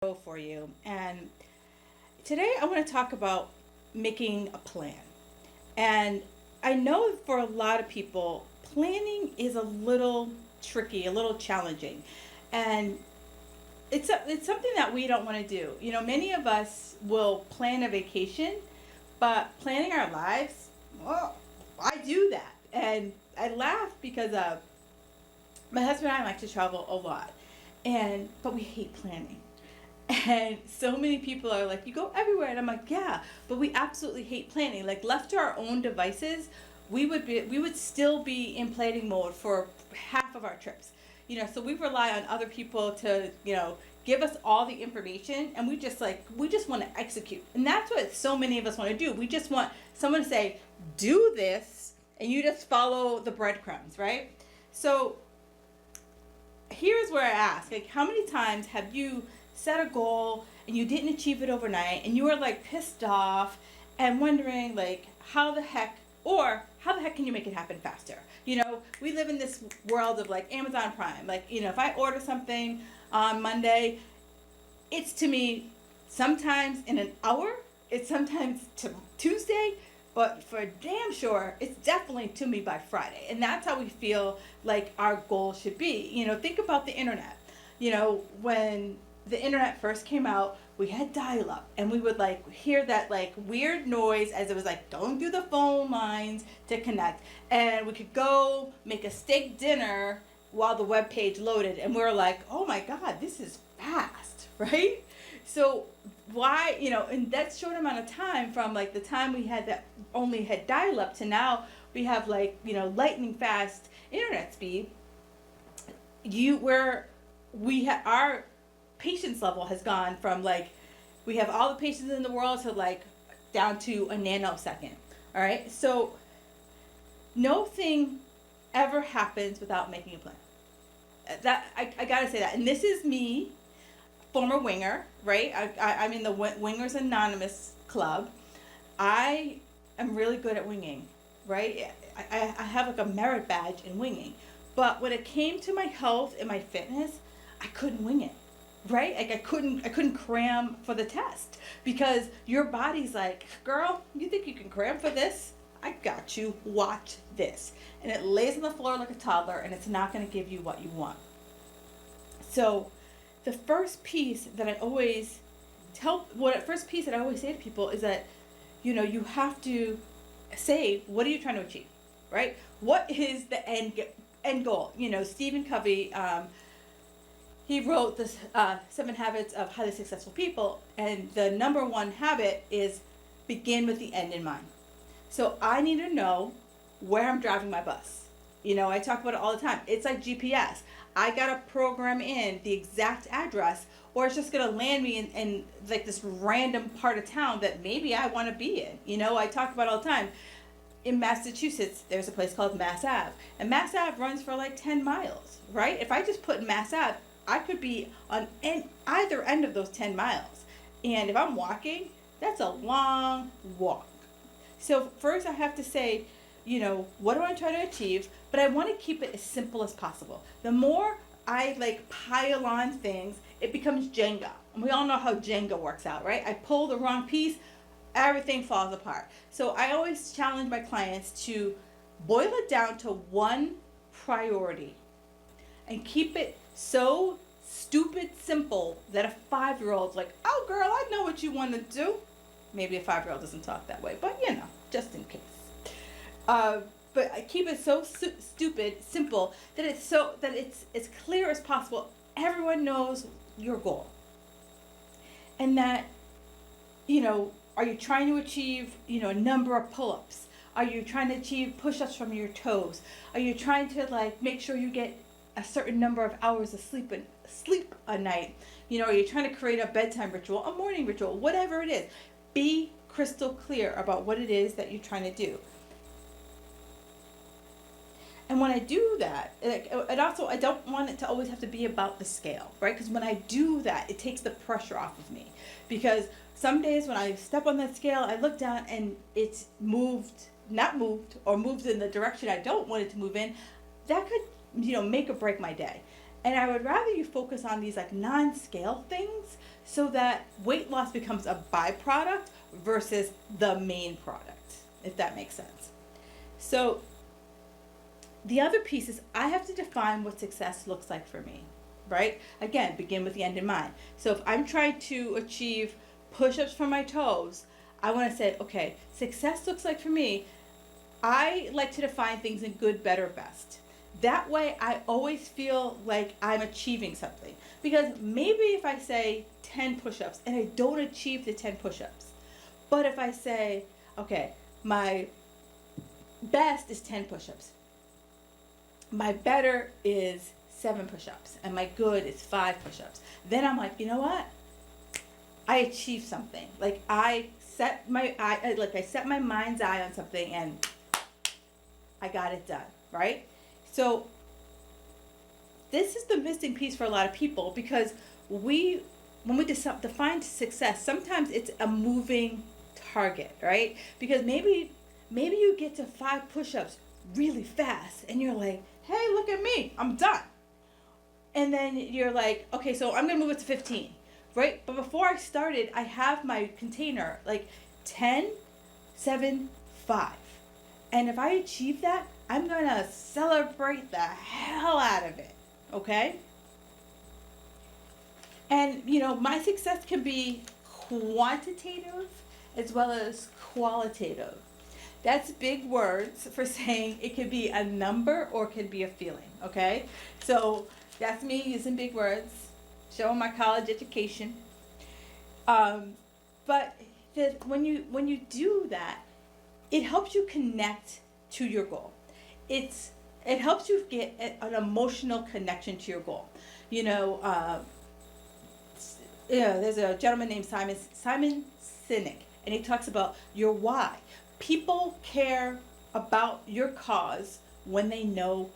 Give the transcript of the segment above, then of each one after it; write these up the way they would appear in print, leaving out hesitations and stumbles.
For you. And today I want to talk about making a plan. And I know for a lot of people, planning is a little tricky, a little challenging. And it's something that we don't want to do. Many of us will plan a vacation, but planning our lives, well, I do that. And I laugh because my husband and I like to travel a lot. But we hate planning. And so many people are like, you go everywhere. And I'm like, yeah, but we absolutely hate planning. Like, left to our own devices, we would still be in planning mode for half of our trips. So we rely on other people to, give us all the information, and we just want to execute. And that's what so many of us want to do. We just want someone to say, do this, and you just follow the breadcrumbs, right? So here's where I ask, like, how many times have you set a goal and you didn't achieve it overnight, and you were like pissed off and wondering, like, how the heck can you make it happen faster? We live in this world of like Amazon Prime. Like, if I order something on Monday, it's to me sometimes in an hour, it's sometimes to Tuesday, but for damn sure, it's definitely to me by Friday. And that's how we feel like our goal should be. Think about the internet. When the internet first came out, we had dial-up, and we would like hear that like weird noise as it was like, don't do the phone lines to connect. And we could go make a steak dinner while the web page loaded, and we were like, oh my God, this is fast, right? So why, in that short amount of time, from like the time we had that only had dial-up to now we have like, lightning fast internet speed, our patience level has gone from like, we have all the patience in the world to like down to a nanosecond. All right. So nothing ever happens without making a plan. That I gotta say that. And this is me, former winger, right? I'm in the Wingers Anonymous Club. I am really good at winging, right? I have like a merit badge in winging. But when it came to my health and my fitness, I couldn't wing it, right? Like, I couldn't cram for the test, because your body's like, girl, you think you can cram for this? I got you. Watch this. And it lays on the floor like a toddler, and it's not going to give you what you want. So the first piece that I always say to people is that, you have to say, what are you trying to achieve, right? What is the end goal? Stephen Covey, he wrote this 7 Habits of Highly Successful People, and the number one habit is begin with the end in mind. So I need to know where I'm driving my bus. I talk about it all the time. It's like GPS. I gotta program in the exact address, or it's just gonna land me in like this random part of town that maybe I want to be in. I talk about it all the time. In Massachusetts, there's a place called Mass Ave, and Mass Ave runs for like 10 miles, right? If I just put Mass Ave, I could be on either end of those 10 miles. And if I'm walking, that's a long walk. So first I have to say, what do I try to achieve? But I want to keep it as simple as possible. The more I like pile on things, it becomes Jenga. And we all know how Jenga works out, right? I pull the wrong piece, everything falls apart. So I always challenge my clients to boil it down to one priority and keep it so stupid simple that a 5-year-old's like, oh girl, I know what you want to do. Maybe a 5-year-old doesn't talk that way, but just in case. But I keep it so stupid simple that it's as clear as possible. Everyone knows your goal, and that, are you trying to achieve a number of pull-ups? Are you trying to achieve push-ups from your toes? Are you trying to like make sure you get a certain number of hours of sleep a night? Are you trying to create a bedtime ritual, a morning ritual, whatever it is? Be crystal clear about what it is that you're trying to do. And when I do that, and also I don't want it to always have to be about the scale, right? Because when I do that, it takes the pressure off of me. Because some days when I step on that scale, I look down and it's not moved, or moved in the direction I don't want it to move in. That could, make or break my day. And I would rather you focus on these like non-scale things so that weight loss becomes a byproduct versus the main product, if that makes sense. So the other piece is I have to define what success looks like for me, right? Again, begin with the end in mind. So if I'm trying to achieve push-ups from my toes, I want to say, okay, success looks like for me, I like to define things in good, better, best. That way I always feel like I'm achieving something. Because maybe if I say 10 push-ups and I don't achieve the 10 push-ups, but if I say, okay, my best is 10 push-ups, my better is 7 push-ups, and my good is 5 push-ups, then I'm like, you know what? I achieved something. Like I set my mind's eye on something and I got it done, right? So this is the missing piece for a lot of people, because when we define success, sometimes it's a moving target, right? Because maybe you get to 5 push-ups really fast and you're like, hey, look at me, I'm done. And then you're like, okay, so I'm gonna move it to 15, right? But before I started, I have my container like 10, 7, 5. And if I achieve that, I'm gonna celebrate the hell out of it, okay? And my success can be quantitative as well as qualitative. That's big words for saying it could be a number or it could be a feeling, okay? So that's me using big words, showing my college education. But when you do that, it helps you connect to your goal. It helps you get an emotional connection to your goal. There's a gentleman named Simon Sinek, and he talks about your why. People care about your cause when they know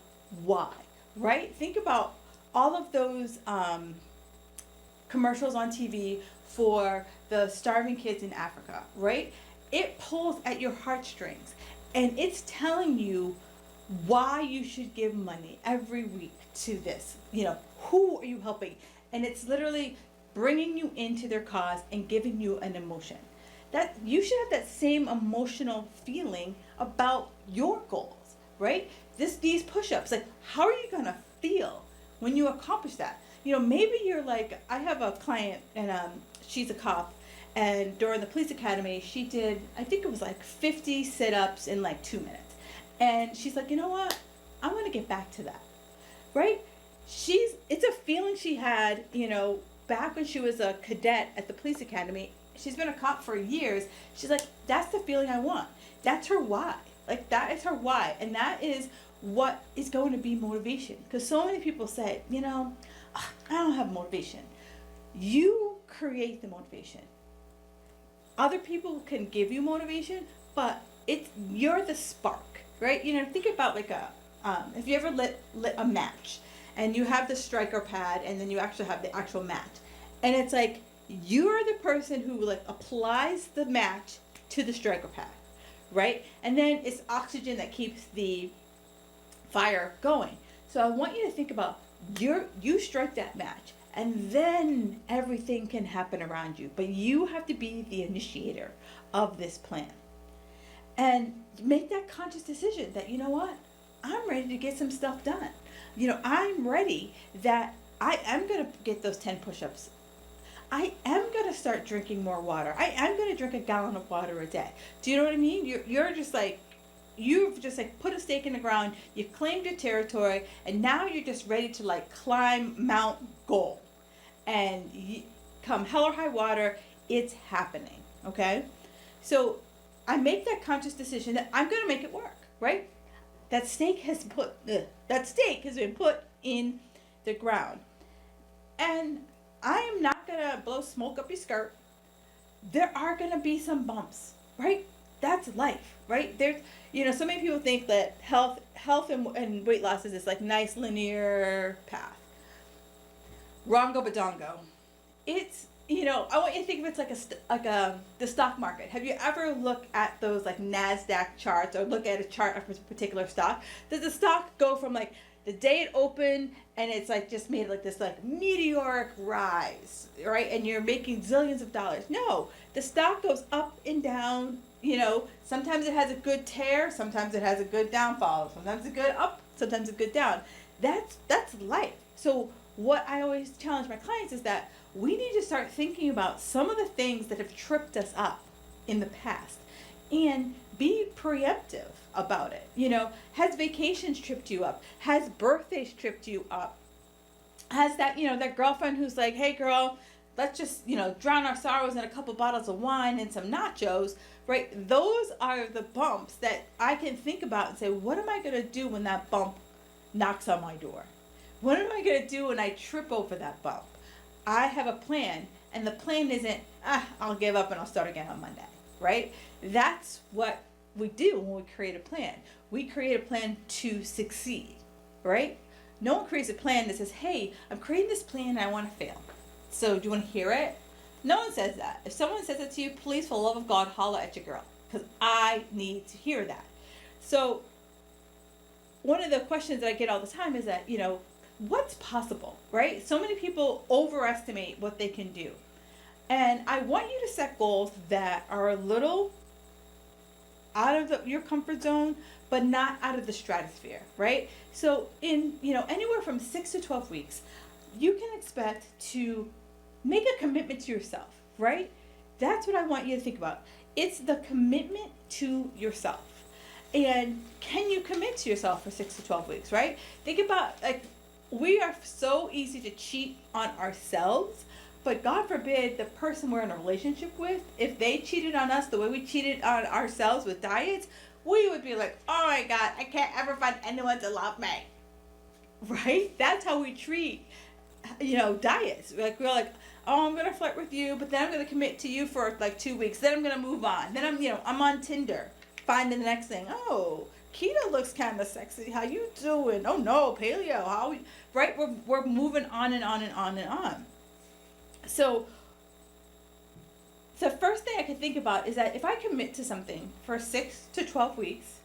why, right? Think about all of those commercials on TV for the starving kids in Africa, right? It pulls at your heartstrings, and it's telling you why you should give money every week to this. Who are you helping? And it's literally bringing you into their cause and giving you an emotion. That you should have that same emotional feeling about your goals, right? These push-ups, like how are you gonna feel when you accomplish that? Maybe you're like, I have a client and she's a cop, and during the police academy she did, I think it was like 50 sit-ups in like 2 minutes. And she's like, you know what? I want to get back to that, right? It's a feeling she had, back when she was a cadet at the police academy. She's been a cop for years. She's like, that's the feeling I want. That's her why. Like, that is her why. And that is what is going to be motivation. Because so many people say, I don't have motivation. You create the motivation. Other people can give you motivation, but you're the spark, right? Think about like if you ever lit a match, and you have the striker pad, and then you actually have the actual match, and it's like you're the person who like applies the match to the striker pad, right? And then it's oxygen that keeps the fire going. So I want you to think about you strike that match, and then everything can happen around you, but you have to be the initiator of this plan. And make that conscious decision that, you know what, I'm ready to get some stuff done. I'm ready that I am going to get those 10 push-ups. I am going to start drinking more water. I am going to drink a gallon of water a day. Do you know what I mean? You've just put a stake in the ground. You claimed your territory, and now you're just ready to like climb Mount Goal. And come hell or high water, it's happening. Okay? So I make that conscious decision that I'm going to make it work, right? That stake has been put in the ground. And I am not going to blow smoke up your skirt. There are going to be some bumps, right? That's life, right? So many people think that health and weight loss is this like nice linear path. Wrongo badongo. It's, I want you to think of it like the stock market. Have you ever looked at those like Nasdaq charts, or look at a chart of a particular stock? Does the stock go from like the day it opened and it's like just made like this like meteoric rise, right? And you're making zillions of dollars. No, the stock goes up and down. Sometimes it has a good tear, sometimes it has a good downfall, sometimes it's good up, sometimes it's good down. That's life. So what I always challenge my clients is that we need to start thinking about some of the things that have tripped us up in the past and be preemptive about it. Has vacations tripped you up? Has birthdays tripped you up? Has that girlfriend who's like, hey girl, let's just, drown our sorrows in a couple bottles of wine and some nachos, right? Those are the bumps that I can think about and say, what am I going to do when that bump knocks on my door? What am I going to do when I trip over that bump? I have a plan, and the plan isn't, I'll give up and I'll start again on Monday, right? That's what we do when we create a plan. We create a plan to succeed, right? No one creates a plan that says, hey, I'm creating this plan and I want to fail. So do you want to hear it? No one says that. If someone says it to you, please, for the love of God, holla at your girl, because I need to hear that. So one of the questions that I get all the time is that, what's possible, right? So many people overestimate what they can do. And I want you to set goals that are a little out of your comfort zone, but not out of the stratosphere, right? So in, anywhere from 6 to 12 weeks, you can expect to make a commitment to yourself, right? That's what I want you to think about. It's the commitment to yourself. And can you commit to yourself for 6 to 12 weeks, right? Think about, we are so easy to cheat on ourselves, but God forbid the person we're in a relationship with, if they cheated on us the way we cheated on ourselves with diets, we would be like, oh my God, I can't ever find anyone to love me, right? That's how we treat, diets. Like, we're like, oh, I'm going to flirt with you, but then I'm going to commit to you for like 2 weeks. Then I'm going to move on. Then I'm on Tinder, finding the next thing. Oh, keto looks kind of sexy. How you doing? Oh no, paleo. How? Right? We're moving on and on and on and on. So the first thing I can think about is that if I commit to something for 6 to 12 weeks,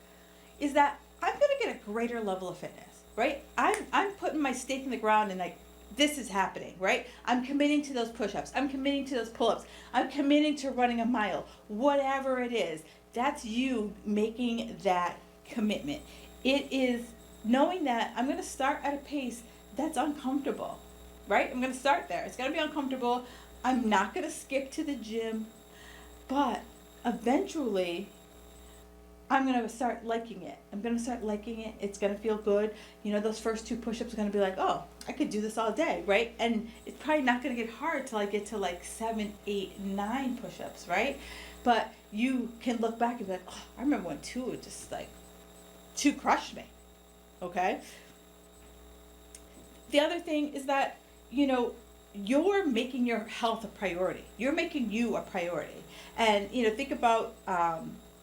is that I'm going to get a greater level of fitness, right? I'm putting my stake in the ground and like, this is happening, right? I'm committing to those push-ups. I'm committing to those pull-ups. I'm committing to running a mile. Whatever it is, that's you making that commitment. It is knowing that I'm going to start at a pace that's uncomfortable, right? I'm going to start there. It's going to be uncomfortable. I'm not going to skip to the gym, but eventually I'm going to start liking it. It's going to feel good. Those first 2 push-ups are going to be like, oh, I could do this all day, right? And it's probably not going to get hard till I get to like 7, 8, 9 push-ups, right? But you can look back and be like, oh, I remember when 2 was just like, 2 crushed me, okay? The other thing is that, you're making your health a priority. You're making you a priority. And, think about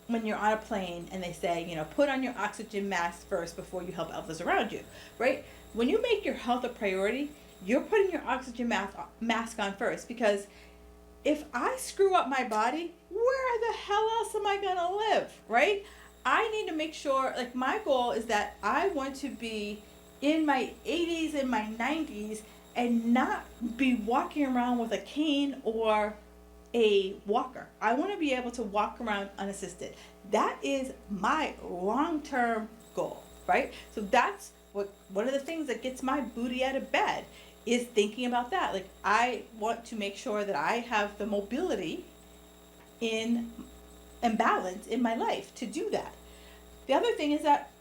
when you're on a plane and they say, put on your oxygen mask first before you help others around you, right? When you make your health a priority, you're putting your oxygen mask on first, because if I screw up my body, where the hell else am I going to live, right? I need to make sure, like, my goal is that I want to be in my 80s and my 90s and not be walking around with a cane or a walker. I want to be able to walk around unassisted. That is my long-term goal, right? So that's one of the things that gets my booty out of bed is thinking about that. Like, I want to make sure that I have the mobility and balance in my life to do that. The other thing is that,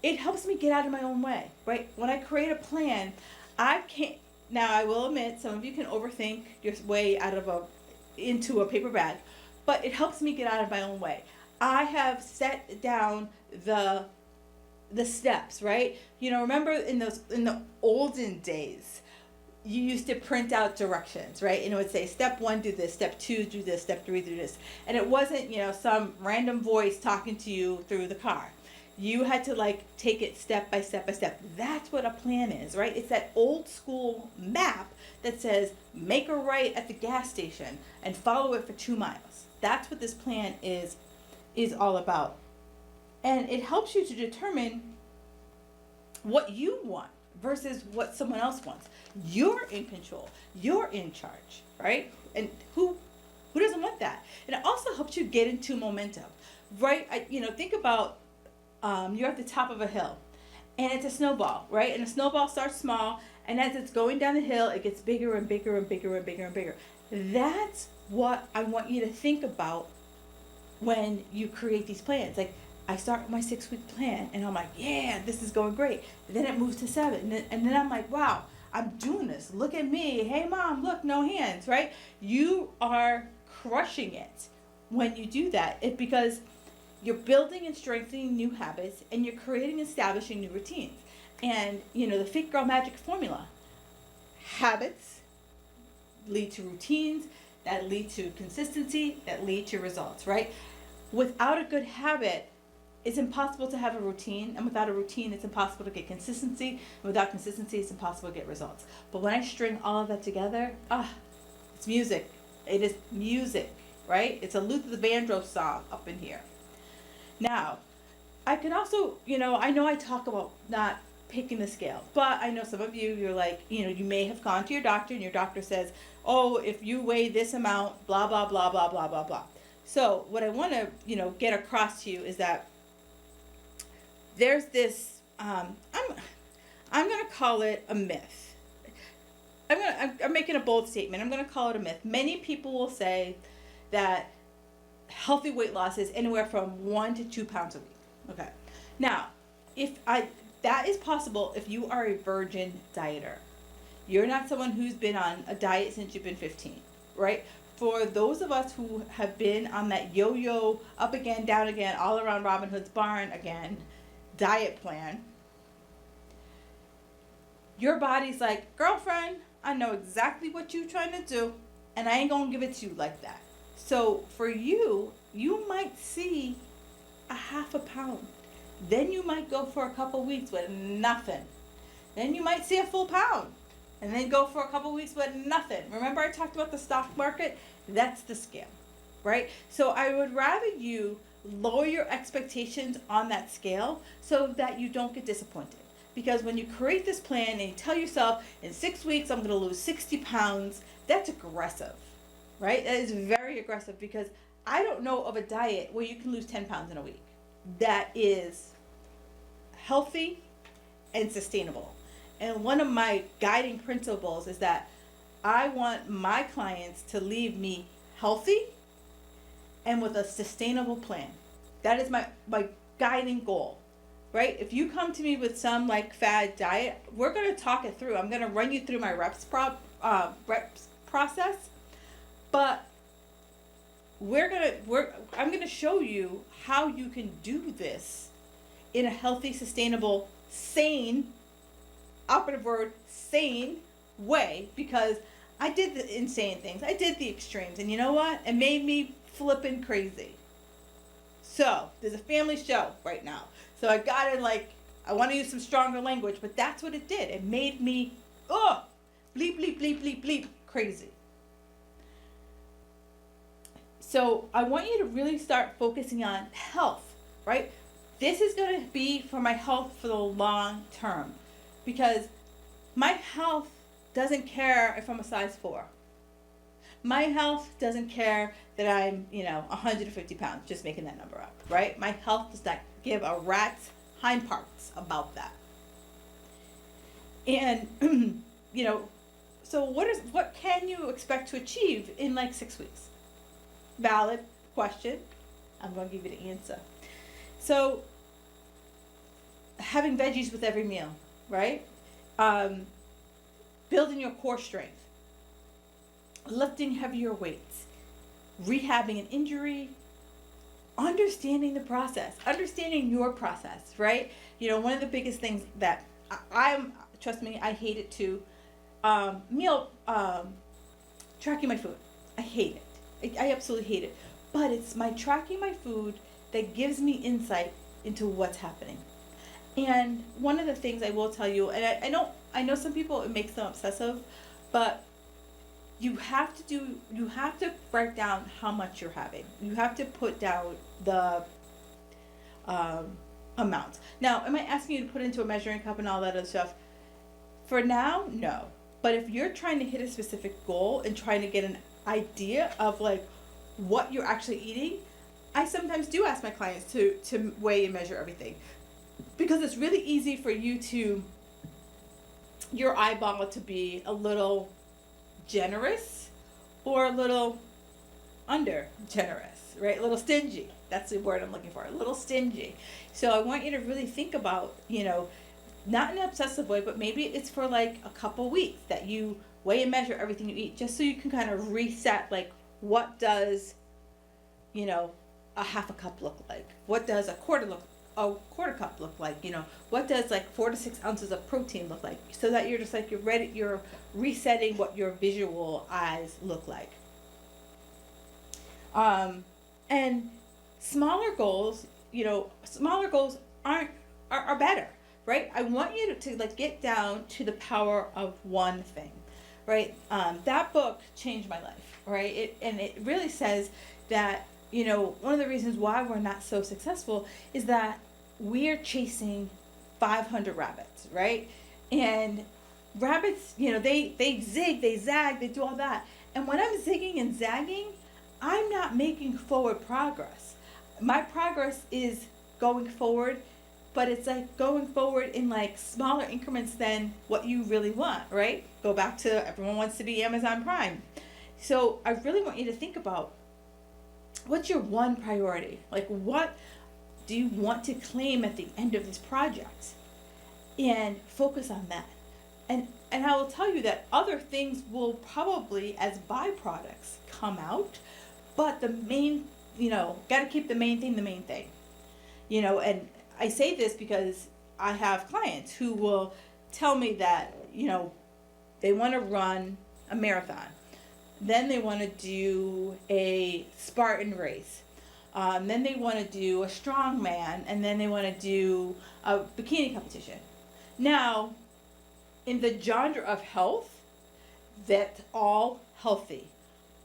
it helps me get out of my own way, right? When I create a plan, now I will admit, some of you can overthink your way into a paper bag, but it helps me get out of my own way. I have set down the steps, right? Remember in the olden days, you used to print out directions, right? And it would say, step 1, do this, step 2, do this, step 3, do this. And it wasn't, some random voice talking to you through the car. You had to take it step by step by step. That's what a plan is, right? It's that old school map that says, make a right at the gas station and follow it for 2 miles. That's what this plan is all about. And it helps you to determine what you want versus what someone else wants. You're in control. You're in charge, right? And who doesn't want that? And it also helps you get into momentum, right? Think about you're at the top of a hill, and it's a snowball, right? And the snowball starts small, and as it's going down the hill, it gets bigger and bigger and bigger and bigger and bigger. That's what I want you to think about when you create these plans. Like, I start my 6-week plan, and I'm like, yeah, this is going great. And then it moves to 7, and then I'm like, wow, I'm doing this. Look at me. Hey, mom, look, no hands, right? You are crushing it when you do that. Because you're building and strengthening new habits, and you're creating and establishing new routines. And, the Fit Girl Magic formula: habits lead to routines, that lead to consistency, that lead to results, right? Without a good habit, it's impossible to have a routine, and without a routine, it's impossible to get consistency, and without consistency, it's impossible to get results. But when I string all of that together, it's music. It is music, right? It's a Luther Vandross song up in here. Now, I can also, I know I talk about not picking the scale, but I know some of you, you're like, you may have gone to your doctor, and your doctor says, oh, if you weigh this amount, blah, blah, blah, blah, blah, blah, blah. So what I want to, get across to you is that there's this, I'm going to call it a myth. I'm making a bold statement. I'm going to call it a myth. Many people will say that healthy weight loss is anywhere from 1 to 2 pounds a week. Okay. Now, that is possible if you are a virgin dieter. You're not someone who's been on a diet since you've been 15, right? For those of us who have been on that yo-yo, up again, down again, all around Robin Hood's barn again, diet plan, your body's like, girlfriend, I know exactly what you're trying to do, and I ain't gonna give it to you like that. So for you might see a half a pound. Then you might go for a couple weeks with nothing. Then you might see a full pound, and then go for a couple weeks with nothing. Remember I talked about the stock market? That's the scale, right? So I would rather you lower your expectations on that scale so that you don't get disappointed. Because when you create this plan and you tell yourself, in 6 weeks I'm going to lose 60 pounds, that's aggressive, right? That is very aggressive, because I don't know of a diet where you can lose 10 pounds in a week that is healthy and sustainable. And one of my guiding principles is that I want my clients to leave me healthy and with a sustainable plan. That is my guiding goal, right? If you come to me with some like fad diet, we're going to talk it through. I'm going to run you through my reps process, but I'm going to show you how you can do this in a healthy, sustainable, sane, operative word, sane way, because I did the insane things. I did the extremes, and you know what? It made me flipping crazy. So there's a family show right now. So I want to use some stronger language, but that's what it did. It made me, bleep, bleep, bleep, bleep, bleep, crazy. So I want you to really start focusing on health, right? This is going to be for my health for the long term, because my health doesn't care if I'm a size 4. My health doesn't care that I'm, 150 pounds, just making that number up, right? My health does not give a rat's hind parts about that. And, so what can you expect to achieve in like 6 weeks? Valid question. I'm going to give you the answer. So, having veggies with every meal, right? Building your core strength, lifting heavier weights, rehabbing an injury, understanding the process, understanding your process, right? One of the biggest things that trust me, I hate it too. Tracking my food. I hate it. I absolutely hate it. But it's my tracking my food that gives me insight into what's happening. And one of the things I will tell you, and I know some people, it makes them obsessive, but you have to write down how much you're having. You have to put down the amounts. Now, am I asking you to put into a measuring cup and all that other stuff? For now, no. But if you're trying to hit a specific goal and trying to get an idea of like what you're actually eating, I sometimes do ask my clients to weigh and measure everything, because it's really easy for your eyeball to be a little generous or a little under generous, right? A little stingy. That's the word I'm looking for. A little stingy. So I want you to really think about, not in an obsessive way, but maybe it's for like a couple weeks that you weigh and measure everything you eat, just so you can kind of reset, like, what does, a half a cup look like? What does a quarter cup look like? What does like 4 to 6 ounces of protein look like? So that you're just like, you're resetting what your visual eyes look like. And smaller goals, are better, right? I want you to like get down to the power of one thing, right? That book changed my life, right? It really says that, one of the reasons why we're not so successful is that we're chasing 500 rabbits, right? And rabbits, they zig, they zag, they do all that. And when I'm zigging and zagging, I'm not making forward progress. My progress is going forward, but it's like going forward in like smaller increments than what you really want, right? Go back to everyone wants to be Amazon Prime. So I really want you to think about, what's your one priority? Like, what do you want to claim at the end of this project? And focus on that. And I will tell you that other things will probably, as byproducts, come out. But the main, got to keep the main thing the main thing. And I say this because I have clients who will tell me that, they want to run a marathon. Then they want to do a Spartan race. Then they want to do a strongman. And then they want to do a bikini competition. Now, in the genre of health, that's all healthy.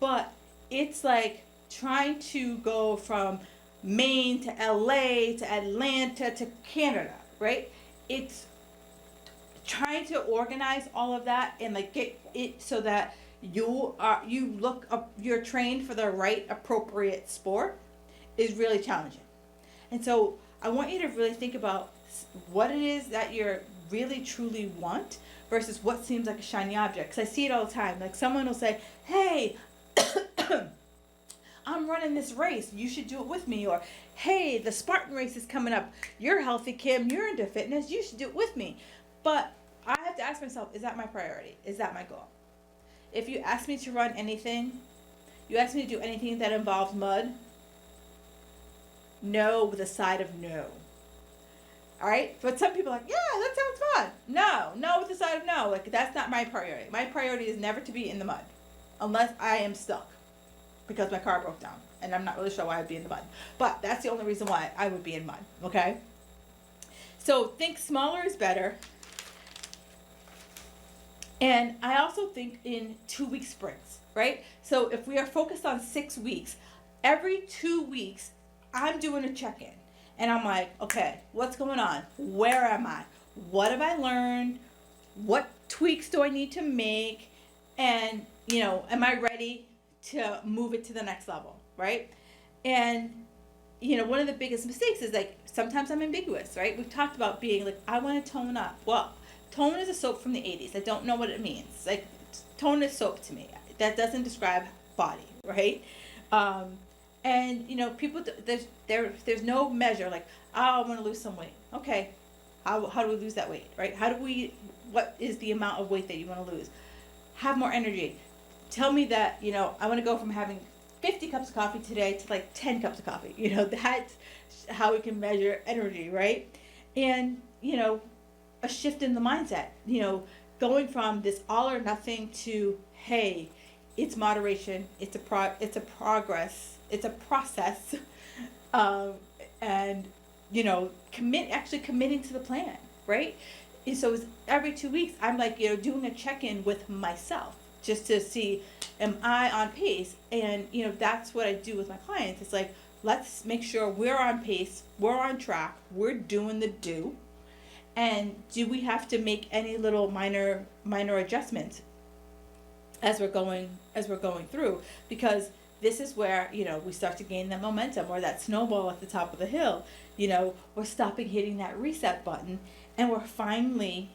But it's like trying to go from Maine to LA to Atlanta to Canada, right? It's trying to organize all of that and like get it so that you're trained for the right appropriate sport is really challenging. And so I want you to really think about what it is that you're really truly want versus what seems like a shiny object. Because I see it all the time. Like, someone will say, hey, I'm running this race, you should do it with me. Or, hey, the Spartan race is coming up, you're healthy, Kim, you're into fitness, you should do it with me. But I have to ask myself, is that my priority? Is that my goal? If you ask me to run anything, you ask me to do anything that involves mud, no with a side of no. All right? But some people are like, yeah, that sounds fun. No with the side of no. Like, that's not my priority. My priority is never to be in the mud unless I am stuck because my car broke down. And I'm not really sure why I'd be in the mud. But that's the only reason why I would be in mud. Okay? So think smaller is better. And I also think in 2-week sprints, right? So if we are focused on 6 weeks, every 2 weeks, I'm doing a check-in. And I'm like, okay, what's going on? Where am I? What have I learned? What tweaks do I need to make? And, am I ready to move it to the next level, right? And, one of the biggest mistakes is like, sometimes I'm ambiguous, right? We've talked about being like, I want to tone up. Well, tone is a soap from the 80s. I don't know what it means. Like, tone is soap to me. That doesn't describe body, right? And people, there's no measure like, oh, I want to lose some weight. Okay, how do we lose that weight, right? What is the amount of weight that you want to lose? Have more energy. Tell me that, I want to go from having 50 cups of coffee today to like 10 cups of coffee. That's how we can measure energy, right? And, a shift in the mindset, going from this all or nothing to, hey, it's moderation, it's a progress, it's a process, and committing to the plan, right? And so it's every 2 weeks I'm like, doing a check-in with myself just to see, am I on pace? And that's what I do with my clients. It's like, let's make sure we're on pace, we're on track, we're doing the do. And do we have to make any little minor adjustments as we're going through? Because this is where, we start to gain that momentum, or that snowball at the top of the hill. We're stopping hitting that reset button, and we're finally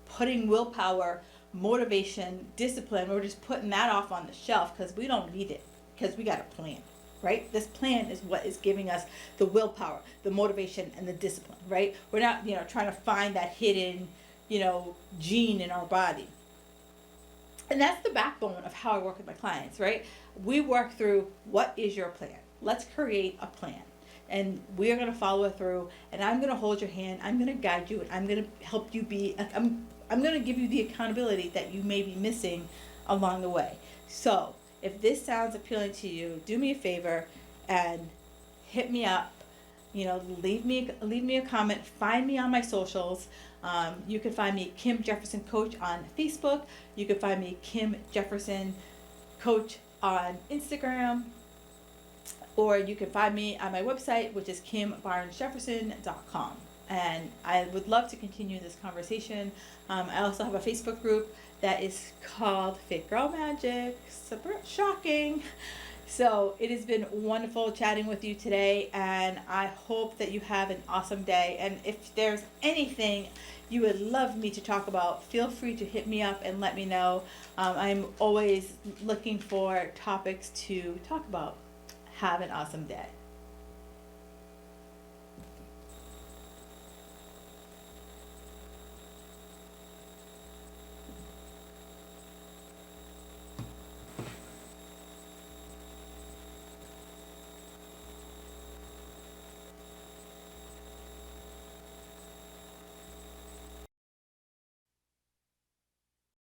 putting willpower, motivation, discipline, we're just putting that off on the shelf because we don't need it, because we got a plan, right? This plan is what is giving us the willpower, the motivation, and the discipline, right? We're not, trying to find that hidden, gene in our body. And that's the backbone of how I work with my clients, right? We work through, what is your plan? Let's create a plan. And we're going to follow it through, and I'm going to hold your hand. I'm going to guide you, and I'm going to help you I'm going to give you the accountability that you may be missing along the way. So if this sounds appealing to you, do me a favor and hit me up. Leave me a comment. Find me on my socials. You can find me Kim Jefferson Coach on Facebook. You can find me Kim Jefferson Coach on Instagram. Or you can find me on my website, which is kimbarnesjefferson.com. And I would love to continue this conversation. I also have a Facebook group that is called Fake Girl Magic. Super shocking. So it has been wonderful chatting with you today, and I hope that you have an awesome day. And if there's anything you would love me to talk about, feel free to hit me up and let me know. I'm always looking for topics to talk about. Have an awesome day.